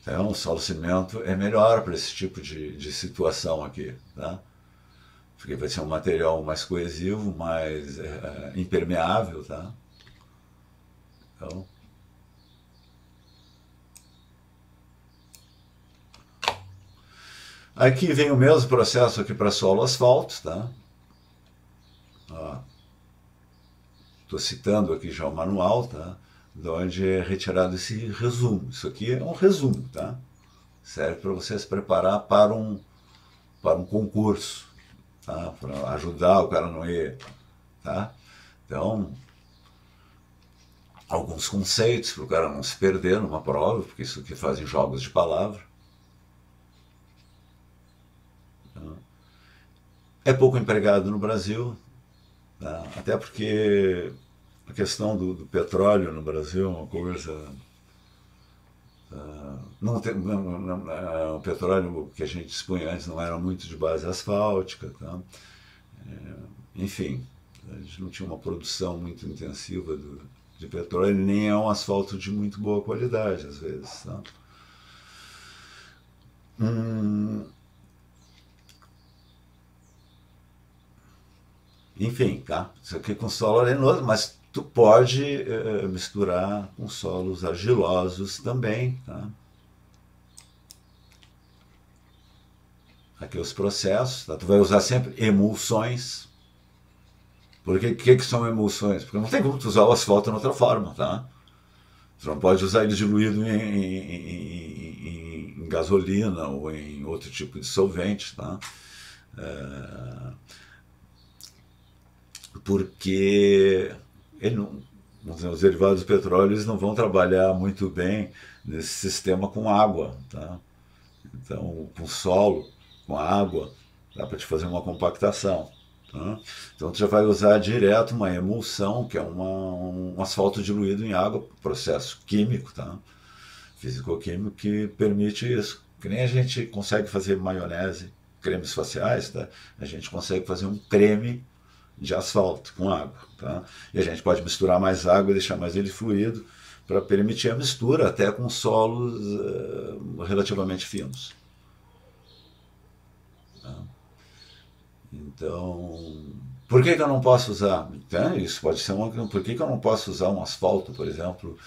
Então, o solo cimento é melhor para esse tipo de situação aqui, tá? Porque vai ser um material mais coesivo, mais impermeável, tá? Então, aqui vem o mesmo processo aqui para solo asfalto, tá? Estou citando aqui já o manual, tá? De onde é retirado esse resumo. Isso aqui é um resumo, tá? Serve para você se preparar para um concurso, tá? Para ajudar o cara a não ir, tá? Então, alguns conceitos para o cara não se perder numa prova, porque isso aqui fazem jogos de palavra. É pouco empregado no Brasil, tá? Até porque a questão do petróleo no Brasil é uma coisa. Não tem, o petróleo que a gente dispunha antes não era muito de base asfáltica, tá? Enfim, a gente não tinha uma produção muito intensiva de petróleo, nem é um asfalto de muito boa qualidade, às vezes. Tá? Enfim, tá? Isso aqui com solo arenoso, mas tu pode misturar com solos argilosos também, tá? Aqui os processos, tá? Tu vai usar sempre emulsões. Por que são emulsões? Porque não tem como tu usar o asfalto de outra forma, tá? Tu não pode usar ele diluído em gasolina ou em outro tipo de solvente, tá? Porque ele não, os derivados do petróleo eles não vão trabalhar muito bem nesse sistema com água, tá? Então, com solo, com água, dá para te fazer uma compactação. Tá? Então, tu já vai usar direto uma emulsão, que é um asfalto diluído em água, processo químico, tá? Físico-químico, que permite isso. Que nem a gente consegue fazer maionese, cremes faciais, tá? A gente consegue fazer um creme de asfalto com água, tá? E a gente pode misturar mais água e deixar mais ele fluido para permitir a mistura até com solos relativamente finos. Tá? Então, por que eu não posso usar? Isso pode ser uma. Por que eu não posso usar um asfalto, por exemplo,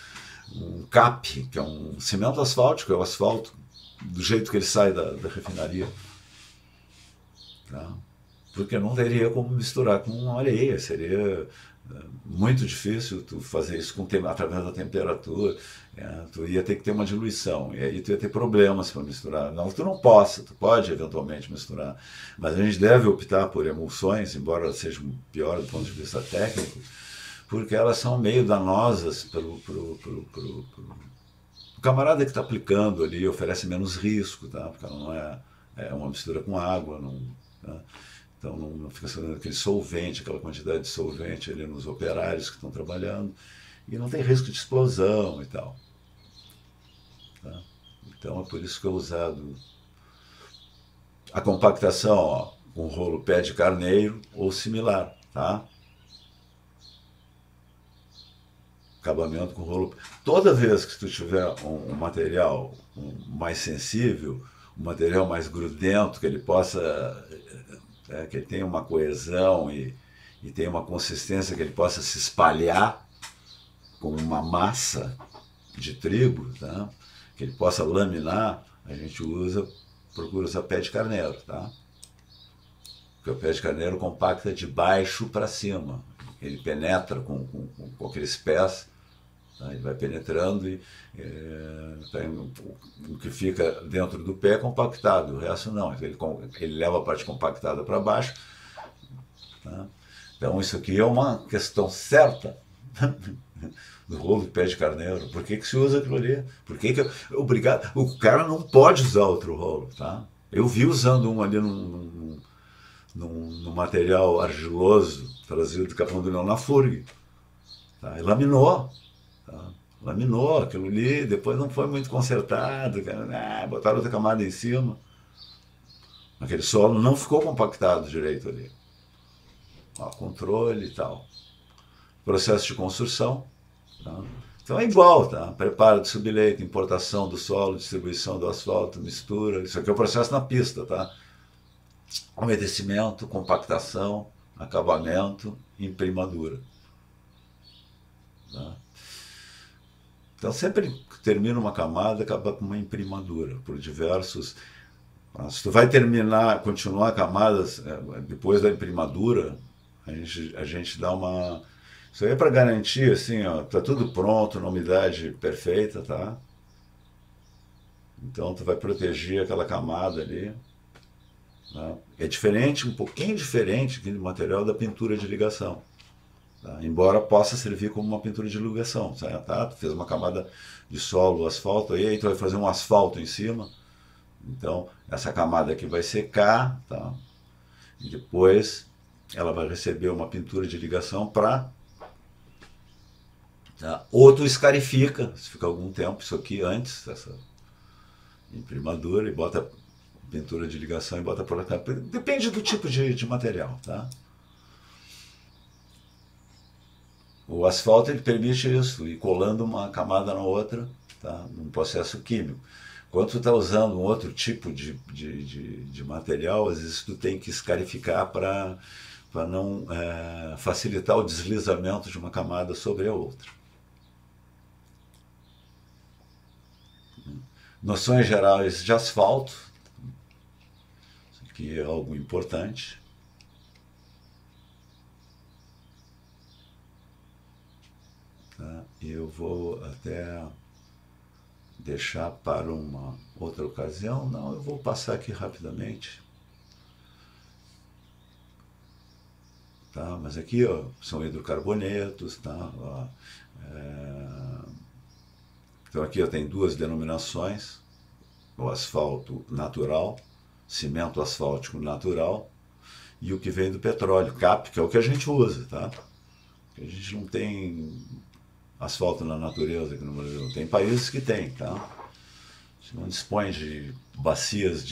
um CAP, que é um cimento asfáltico, é o asfalto do jeito que ele sai da refinaria, tá? Porque não teria como misturar com areia, seria muito difícil tu fazer isso através da temperatura, tu ia ter que ter uma diluição, e aí tu ia ter problemas para misturar. Não que tu não possa, tu pode eventualmente misturar, mas a gente deve optar por emulsões, embora elas sejam pior do ponto de vista técnico, porque elas são meio danosas pro camarada que está aplicando ali, oferece menos risco, tá? Porque ela não é uma mistura com água, não, tá? Então não fica sendo aquele solvente, aquela quantidade de solvente ali nos operários que estão trabalhando, e não tem risco de explosão e tal. Tá? Então é por isso que é usado a compactação, ó, com rolo pé de carneiro ou similar, tá? Acabamento com rolo. Toda vez que tu tiver um material mais sensível, um material mais grudento, que ele possa que ele tenha uma coesão e tenha uma consistência que ele possa se espalhar como uma massa de trigo, tá? Que ele possa laminar, a gente procura usar pé de carneiro, tá? Porque o pé de carneiro compacta de baixo para cima, ele penetra com aqueles pés, tá? Ele vai penetrando e o que fica dentro do pé é compactado, o resto não, ele leva a parte compactada para baixo, tá? Então isso aqui é uma questão certa do rolo de pé de carneiro. Por que se usa aquilo ali? Por que obrigado? O cara não pode usar outro rolo, tá? Eu vi usando um ali num material argiloso trazido do Capão do Leão na FURG, tá? E laminou, tá? Laminou aquilo ali, depois não foi muito consertado, botaram outra camada em cima. Aquele solo não ficou compactado direito ali. Ó, controle e tal. Processo de construção, tá? Então é igual, tá? Preparo de subleito, importação do solo, distribuição do asfalto, mistura. Isso aqui é o processo na pista, tá? Umedecimento, compactação, acabamento, imprimadura. Tá? Então sempre que termina uma camada, acaba com uma imprimadura, por diversos. Se tu vai terminar, continuar camadas depois da imprimadura, a gente dá uma. Isso aí é para garantir, assim, ó, tá tudo pronto, na umidade perfeita, tá? Então tu vai proteger aquela camada ali. Tá? É diferente, um pouquinho diferente aqui do material da pintura de ligação. Tá? Embora possa servir como uma pintura de ligação. Tá? Tu fez uma camada de solo, asfalto, aí tu vai fazer um asfalto em cima. Então, essa camada aqui vai secar, tá? E depois ela vai receber uma pintura de ligação para. Tá? Ou tu escarifica, se fica algum tempo, isso aqui antes dessa imprimadura, e bota pintura de ligação e bota por cá. Depende do tipo de material, tá? O asfalto ele permite isso, ir colando uma camada na outra, tá? Num processo químico. Quando tu está usando um outro tipo de material, às vezes tu tem que escarificar para não facilitar o deslizamento de uma camada sobre a outra. Noções gerais de asfalto, isso aqui é algo importante. Tá? Eu vou até deixar para uma outra ocasião. Não, eu vou passar aqui rapidamente. Tá? Mas aqui ó, são hidrocarbonetos. Tá? Ó, então aqui ó, tem duas denominações. O asfalto natural, cimento asfáltico natural, e o que vem do petróleo, CAP, que é o que a gente usa. Tá? A gente não tem asfalto na natureza aqui no Brasil. Tem países que tem, tá? A gente não dispõe de bacias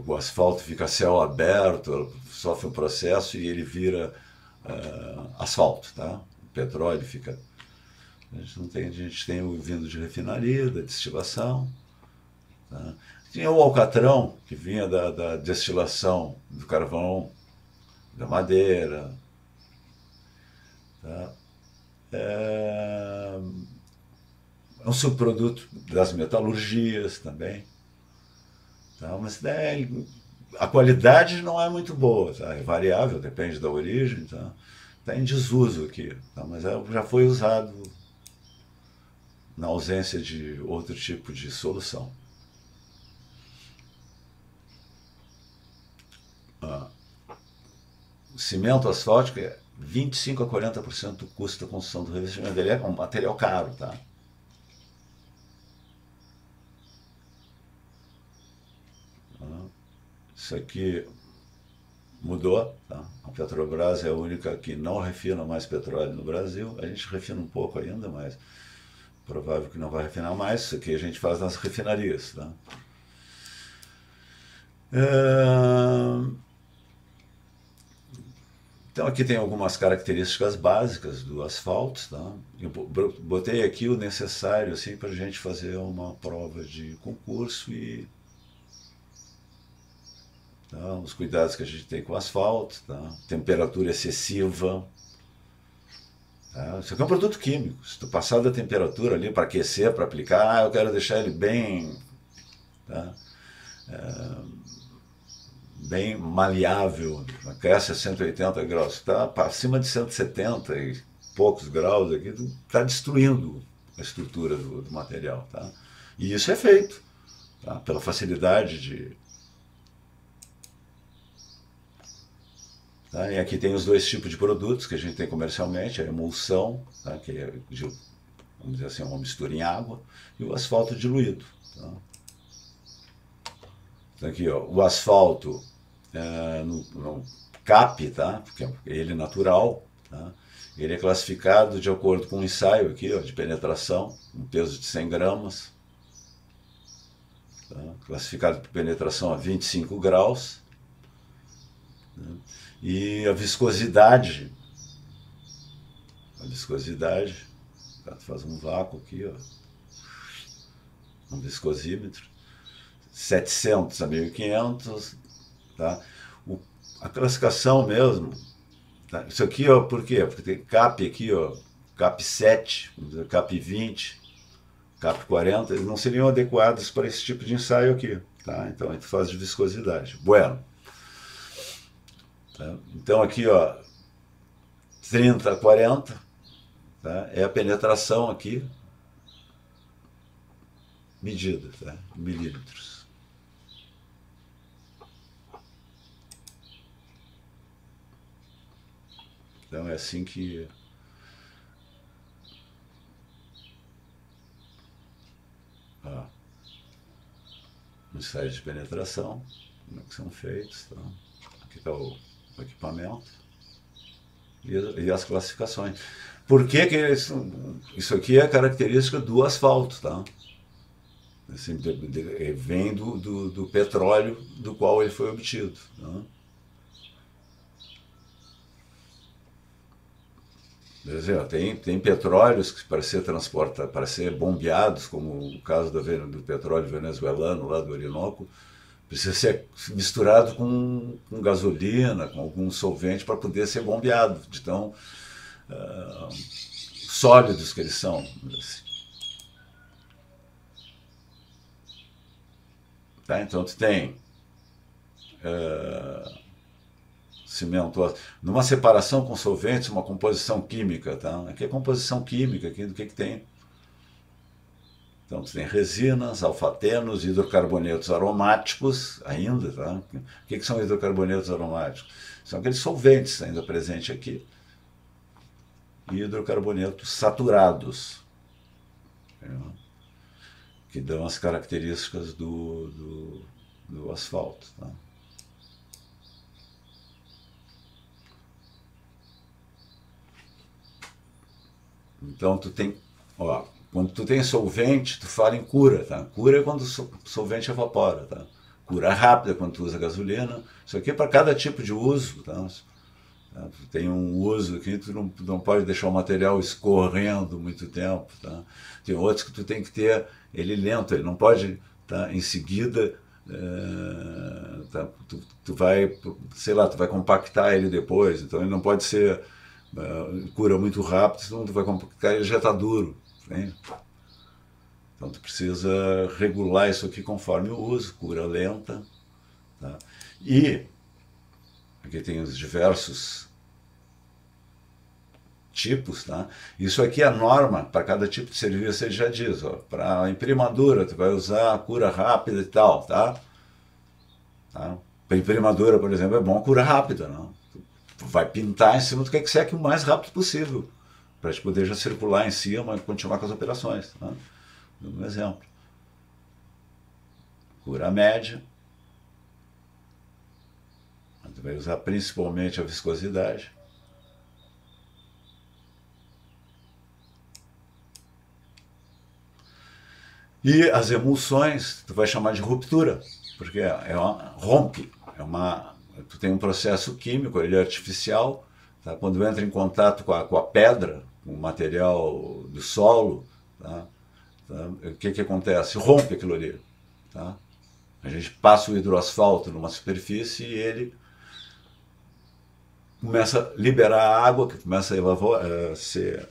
o asfalto fica a céu aberto, sofre um processo e ele vira asfalto, tá? O petróleo fica. A gente não tem, a gente tem o vindo de refinaria, da destilação. Tá? Tinha o alcatrão, que vinha da destilação do carvão, da madeira. Tá? É um subproduto das metalurgias também. Tá? Mas a qualidade não é muito boa, tá? É variável, depende da origem. Tá? Está em desuso aqui, tá? Mas já foi usado na ausência de outro tipo de solução. O cimento asfáltico é 25 a 40% do custo da construção do revestimento. Ele é um material caro, tá? Isso aqui mudou, tá? A Petrobras é a única que não refina mais petróleo no Brasil. A gente refina um pouco ainda, mas provável que não vai refinar mais. Isso aqui a gente faz nas refinarias, tá? Então aqui tem algumas características básicas do asfalto, tá? Eu botei aqui o necessário assim, para a gente fazer uma prova de concurso e tá? Os cuidados que a gente tem com o asfalto, tá? Temperatura excessiva. Tá? Isso aqui é um produto químico. Se tu passar da temperatura ali para aquecer, para aplicar, eu quero deixar ele bem, tá? Bem maleável, aquece a 180 graus, está acima de 170 e poucos graus aqui, está destruindo a estrutura do material. Tá? E isso é feito, tá? Pela facilidade de. Tá? E aqui tem os dois tipos de produtos que a gente tem comercialmente, a emulsão, tá? Que é, vamos dizer assim, uma mistura em água, e o asfalto diluído. Tá? Então aqui, ó, o asfalto no CAP, tá? Porque ele é natural, tá? Ele é classificado de acordo com um ensaio aqui, ó, de penetração, um peso de 100 gramas, tá? Classificado por penetração a 25 graus, né? E a viscosidade, Tá? Tu faz um vácuo aqui, ó, um viscosímetro, 700 a 1500, tá? A classificação mesmo, tá? Isso aqui, ó, por quê? Porque tem CAP aqui, ó, CAP 7, CAP 20, CAP 40, eles não seriam adequados para esse tipo de ensaio aqui, tá? Então a gente faz de viscosidade. Bueno. Tá? Então aqui, ó, 30 a 40, tá? É a penetração aqui, medida, tá? Milímetros. Então é assim que ó, ensaios de penetração, como é que são feitos, tá? Aqui está o equipamento e as classificações. Por que isso aqui é característica do asfalto, tá? Assim, vem do petróleo do qual ele foi obtido, tá? Tem petróleos que para ser transportados, para ser bombeados, como o caso do petróleo venezuelano lá do Orinoco, precisa ser misturado com gasolina, com algum solvente para poder ser bombeado, de tão sólidos que eles são. Tá? Então tu tem cimento, numa separação com solventes, uma composição química, tá? Aqui é composição química, aqui do que tem. Então tu tem resinas, alfatenos, hidrocarbonetos aromáticos ainda, tá? O que são hidrocarbonetos aromáticos? São aqueles solventes ainda presentes aqui. E hidrocarbonetos saturados, que dão as características do asfalto, tá? Então tu tem, ó, quando tu tem solvente, tu fala em cura, tá? Cura é quando o solvente evapora, tá? Cura rápida quando tu usa gasolina. Isso aqui é para cada tipo de uso, tá? Tu tem um uso aqui, tu não pode deixar o material escorrendo muito tempo, tá? Tem outros que tu tem que ter ele lento, ele não pode, tá? Em seguida, tá? Tu vai, sei lá, tu vai compactar ele depois, então ele não pode ser cura muito rápido, senão tu vai compactar ele já está duro, né? Então tu precisa regular isso aqui conforme o uso, cura lenta, tá? E aqui tem os diversos tipos, tá? Isso aqui é a norma para cada tipo de serviço, ele já diz, ó, para imprimadura tu vai usar a cura rápida e tal, tá? Para imprimadura, por exemplo, é bom a cura rápida, não? Tu vai pintar em cima, tu quer que seque o mais rápido possível, para te poder já circular em cima e continuar com as operações, tá? Um exemplo. Cura média. Tu vai usar principalmente a viscosidade. E as emulsões, tu vai chamar de ruptura, porque rompe, tu tem um processo químico, ele é artificial, tá? Quando entra em contato com a pedra, com o material do solo, tá? O que acontece? Rompe aquilo ali, tá? A gente passa o hidroasfalto numa superfície e ele começa a liberar água, que começa a ser.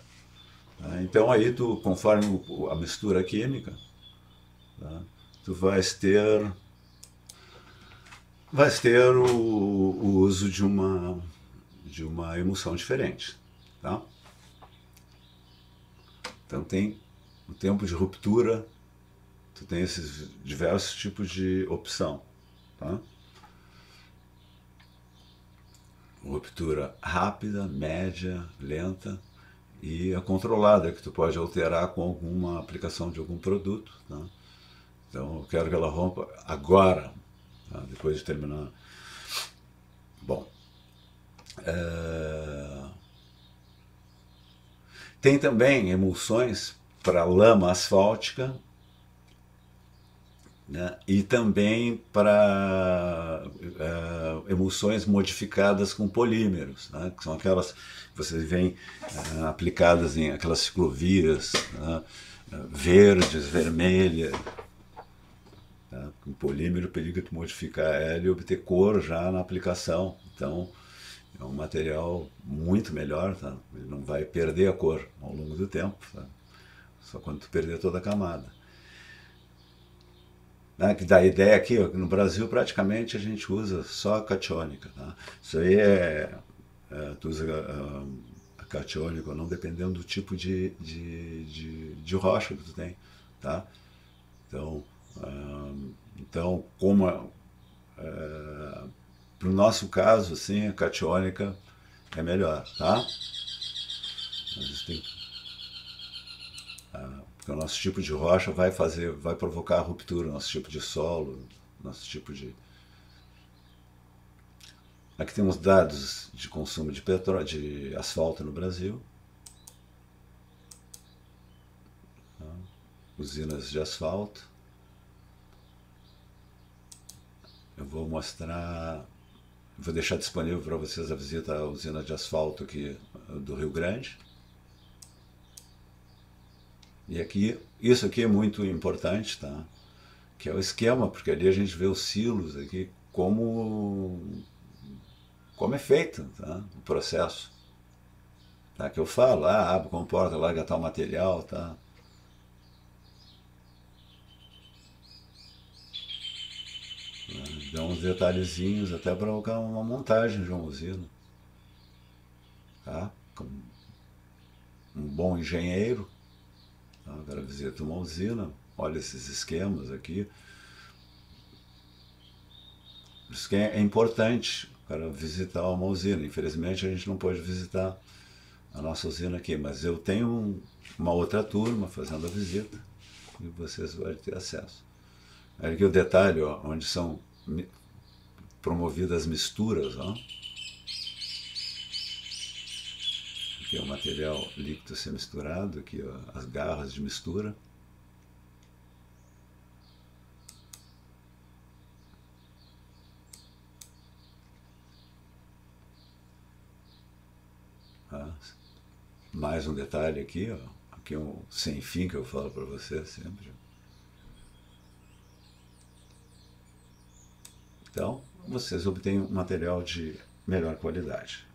Tá? Então aí tu, conforme a mistura química, tá? Tu vais ter o uso de uma emulsão diferente, tá? Então tem o tempo de ruptura, tu tem esses diversos tipos de opção, tá? Ruptura rápida, média, lenta e a controlada, que tu pode alterar com alguma aplicação de algum produto, tá? Então eu quero que ela rompa agora, tá? Depois de terminar. Bom, tem também emulsões para lama asfáltica né? E também para emulsões modificadas com polímeros, né? Que são aquelas que vocês veem aplicadas em aquelas ciclovias, né? Verdes, vermelhas, tá? Com polímero permite modificar ela e obter cor já na aplicação. Então é um material muito melhor, tá? Ele não vai perder a cor ao longo do tempo, tá? Só quando tu perder toda a camada. Né, que dá a ideia aqui, ó, que no Brasil praticamente a gente usa só a catiônica. Tá? Isso aí tu usa a catiônica ou não, dependendo do tipo de rocha que tu tem. Tá? Então, como para o nosso caso, assim, a catiônica é melhor. Tá? Porque o nosso tipo de rocha vai provocar a ruptura, nosso tipo de solo, nosso tipo de. Aqui temos dados de consumo de petróleo, de asfalto no Brasil, usinas de asfalto. Eu vou mostrar, vou deixar disponível para vocês a visita à usina de asfalto aqui do Rio Grande. E aqui, isso aqui é muito importante, tá? Que é o esquema, porque ali a gente vê os silos aqui como é feito, tá? O processo. Tá? Que eu falo, abre, comporta, larga tal material, tá? Dá uns detalhezinhos até para uma montagem de uma usina. Tá? Com um bom engenheiro, tá? O cara visita uma usina, olha esses esquemas aqui. Por isso que é importante o cara visitar uma usina. Infelizmente a gente não pode visitar a nossa usina aqui, mas eu tenho uma outra turma fazendo a visita e vocês vão ter acesso. Aqui o detalhe, ó, onde são promovidas misturas, ó. Aqui é o material líquido a ser misturado, aqui ó, as garras de mistura. Ah, mais um detalhe aqui, ó. Aqui é um sem fim que eu falo para você sempre. Então, vocês obtêm um material de melhor qualidade.